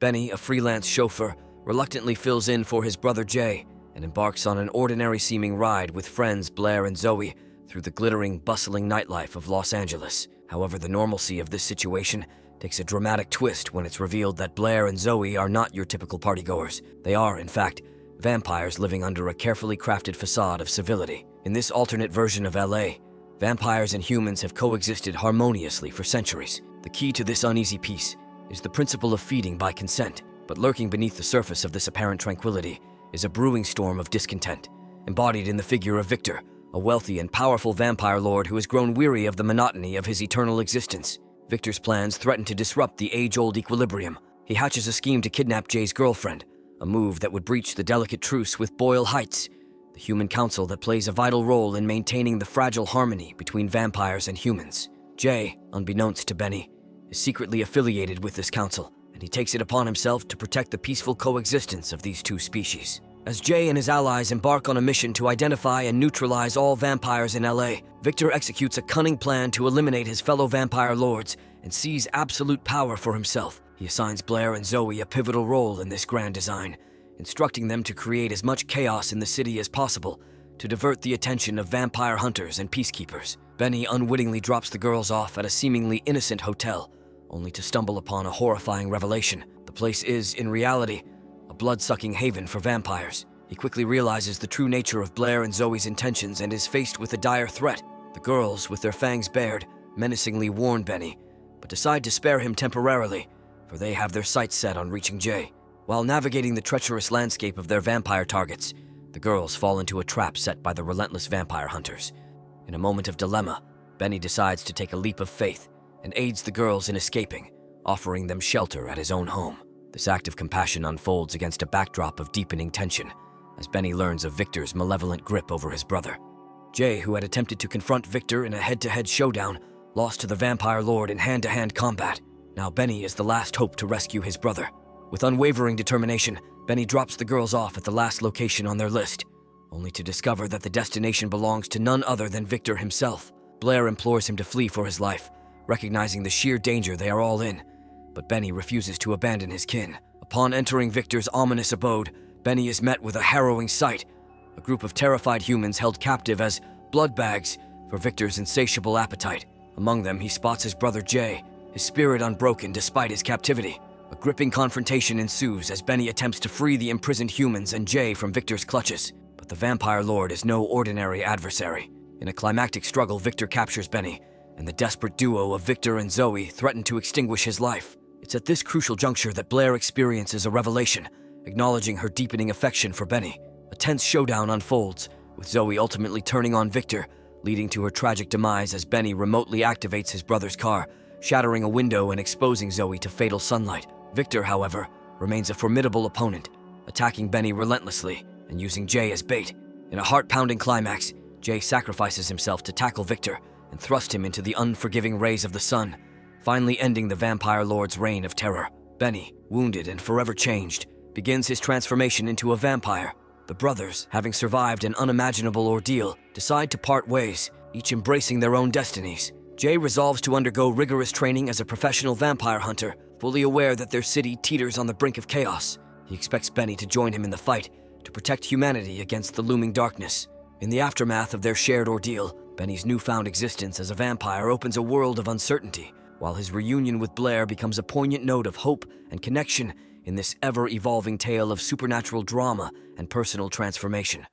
Benny, a freelance chauffeur, reluctantly fills in for his brother Jay and embarks on an ordinary-seeming ride with friends Blaire and Zoe through the glittering, bustling nightlife of Los Angeles. However, the normalcy of this situation takes a dramatic twist when it's revealed that Blaire and Zoe are not your typical partygoers. They are, in fact, vampires living under a carefully crafted facade of civility. In this alternate version of LA, vampires and humans have coexisted harmoniously for centuries. The key to this uneasy peace is the principle of feeding by consent, but lurking beneath the surface of this apparent tranquility is a brewing storm of discontent, embodied in the figure of Victor, a wealthy and powerful vampire lord who has grown weary of the monotony of his eternal existence. Victor's plans threaten to disrupt the age-old equilibrium. He hatches a scheme to kidnap Jay's girlfriend, a move that would breach the delicate truce with Boyle Heights, the human council that plays a vital role in maintaining the fragile harmony between vampires and humans. Jay, unbeknownst to Benny, is secretly affiliated with this council, and he takes it upon himself to protect the peaceful coexistence of these two species. As Jay and his allies embark on a mission to identify and neutralize all vampires in LA, Victor executes a cunning plan to eliminate his fellow vampire lords and seize absolute power for himself. He assigns Blaire and Zoe a pivotal role in this grand design, instructing them to create as much chaos in the city as possible to divert the attention of vampire hunters and peacekeepers. Benny unwittingly drops the girls off at a seemingly innocent hotel, only to stumble upon a horrifying revelation. The place is, in reality, a blood-sucking haven for vampires. He quickly realizes the true nature of Blaire and Zoe's intentions and is faced with a dire threat. The girls, with their fangs bared, menacingly warn Benny, but decide to spare him temporarily, for they have their sights set on reaching Jay. While navigating the treacherous landscape of their vampire targets, the girls fall into a trap set by the relentless vampire hunters. In a moment of dilemma, Benny decides to take a leap of faith and aids the girls in escaping, offering them shelter at his own home. This act of compassion unfolds against a backdrop of deepening tension, as Benny learns of Victor's malevolent grip over his brother. Jay, who had attempted to confront Victor in a head-to-head showdown, lost to the vampire lord in hand-to-hand combat. Now Benny is the last hope to rescue his brother. With unwavering determination, Benny drops the girls off at the last location on their list, only to discover that the destination belongs to none other than Victor himself. Blaire implores him to flee for his life, recognizing the sheer danger they are all in, but Benny refuses to abandon his kin. Upon entering Victor's ominous abode, Benny is met with a harrowing sight: a group of terrified humans held captive as blood bags for Victor's insatiable appetite. Among them, he spots his brother Jay, his spirit unbroken despite his captivity. A gripping confrontation ensues as Benny attempts to free the imprisoned humans and Jay from Victor's clutches. But the vampire lord is no ordinary adversary. In a climactic struggle, Victor captures Benny, and the desperate duo of Victor and Zoe threaten to extinguish his life. It's at this crucial juncture that Blaire experiences a revelation, acknowledging her deepening affection for Benny. A tense showdown unfolds, with Zoe ultimately turning on Victor, leading to her tragic demise as Benny remotely activates his brother's car, shattering a window and exposing Zoe to fatal sunlight. Victor, however, remains a formidable opponent, attacking Benny relentlessly and using Jay as bait. In a heart-pounding climax, Jay sacrifices himself to tackle Victor and thrust him into the unforgiving rays of the sun, finally ending the vampire lord's reign of terror. Benny, wounded and forever changed, begins his transformation into a vampire. The brothers, having survived an unimaginable ordeal, decide to part ways, each embracing their own destinies. Jay resolves to undergo rigorous training as a professional vampire hunter, fully aware that their city teeters on the brink of chaos. He expects Benny to join him in the fight to protect humanity against the looming darkness. In the aftermath of their shared ordeal, Benny's newfound existence as a vampire opens a world of uncertainty, while his reunion with Blaire becomes a poignant note of hope and connection in this ever-evolving tale of supernatural drama and personal transformation.